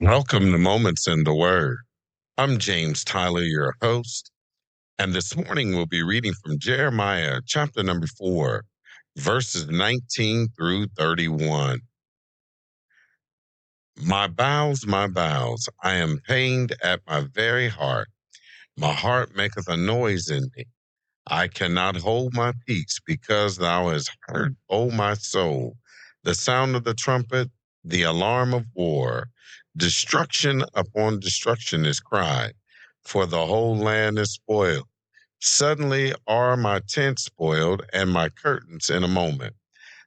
Welcome to Moments in the Word. I'm James Tyler, your host, and this morning we'll be reading from Jeremiah chapter number 4, verses 19 through 31. My bowels, I am pained at my very heart. My heart maketh a noise in me. I cannot hold my peace because thou hast heard, O my soul, the sound of the trumpet, the alarm of war. Destruction upon destruction is cried, for the whole land is spoiled. Suddenly are my tents spoiled and my curtains in a moment.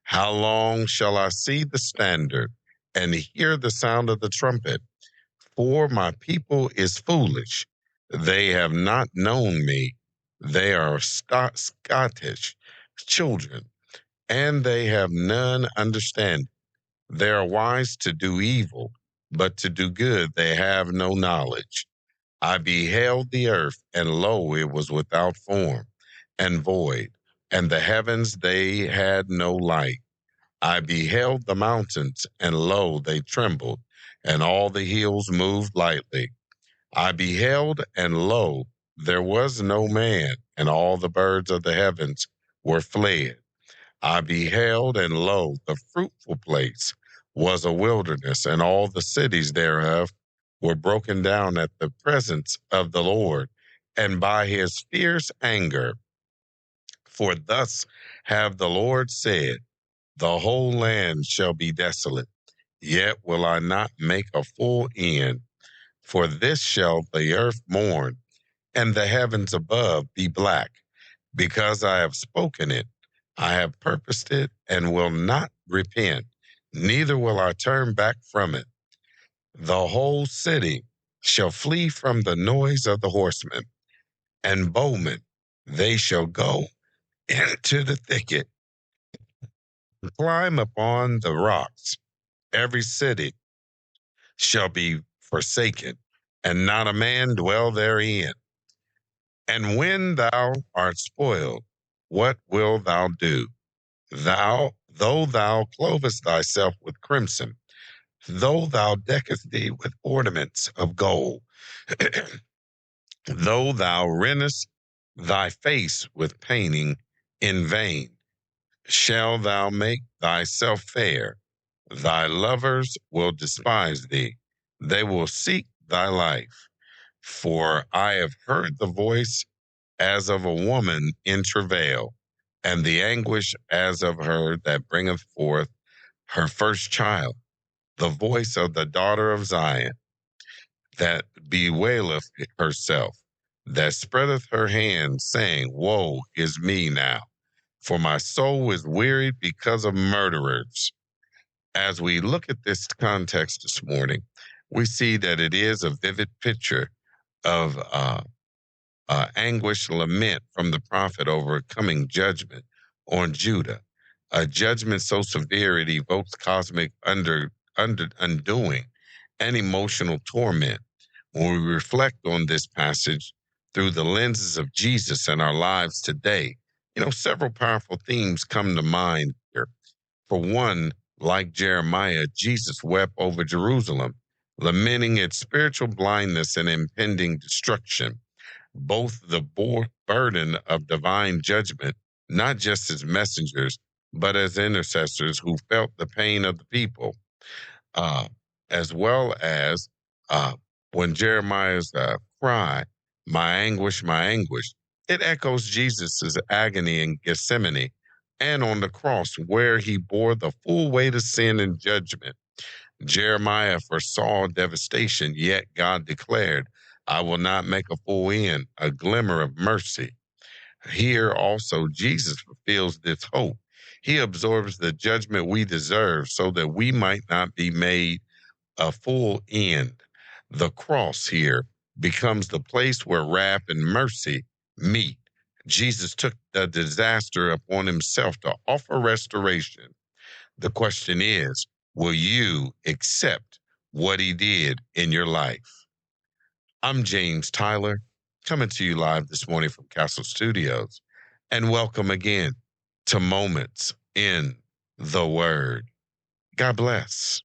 How long shall I see the standard and hear the sound of the trumpet? For my people is foolish. They have not known me. They are Scottish children, and they have none understanding. They are wise to do evil, but to do good they have no knowledge. I beheld the earth, and lo, it was without form and void, and the heavens they had no light. I beheld the mountains, and lo, they trembled, and all the hills moved lightly. I beheld, and lo, there was no man, and all the birds of the heavens were fled. I beheld, and lo, the fruitful place was a wilderness, and all the cities thereof were broken down at the presence of the Lord, and by his fierce anger. For thus have the Lord said, the whole land shall be desolate, yet will I not make a full end. For this shall the earth mourn, and the heavens above be black, because I have spoken it. I have purposed it, and will not repent, neither will I turn back from it. The whole city shall flee from the noise of the horsemen and bowmen. They shall go into the thicket, climb upon the rocks. Every city shall be forsaken, and not a man dwell therein. And when thou art spoiled, what wilt thou do? Though thou clovest thyself with crimson, though thou deckest thee with ornaments of gold, though thou rentest thy face with painting in vain, shall thou make thyself fair. Thy lovers will despise thee, they will seek thy life. For I have heard the voice as of a woman in travail, and the anguish as of her that bringeth forth her first child, the voice of the daughter of Zion, that bewaileth herself, that spreadeth her hands, saying, woe is me now, for my soul is wearied because of murderers. As we look at this context this morning, we see that it is a vivid picture of anguish lament from the prophet over coming judgment on Judah, a judgment so severe it evokes cosmic undoing and emotional torment. When we reflect on this passage through the lenses of Jesus and our lives today, several powerful themes come to mind here. For one, like Jeremiah, Jesus wept over Jerusalem, lamenting its spiritual blindness and impending destruction, both the burden of divine judgment, not just as messengers, but as intercessors who felt the pain of the people, uh, as well as uh, when Jeremiah's cry, my anguish, it echoes Jesus's agony in Gethsemane and on the cross, where he bore the full weight of sin and judgment. Jeremiah foresaw devastation, yet God declared, I will not make a full end, a glimmer of mercy. Here also, Jesus fulfills this hope. He absorbs the judgment we deserve so that we might not be made a full end. The cross here becomes the place where wrath and mercy meet. Jesus took the disaster upon himself to offer restoration. The question is, will you accept what he did in your life? I'm James Tyler, coming to you live this morning from Castle Studios, and welcome again to Moments in the Word. God bless.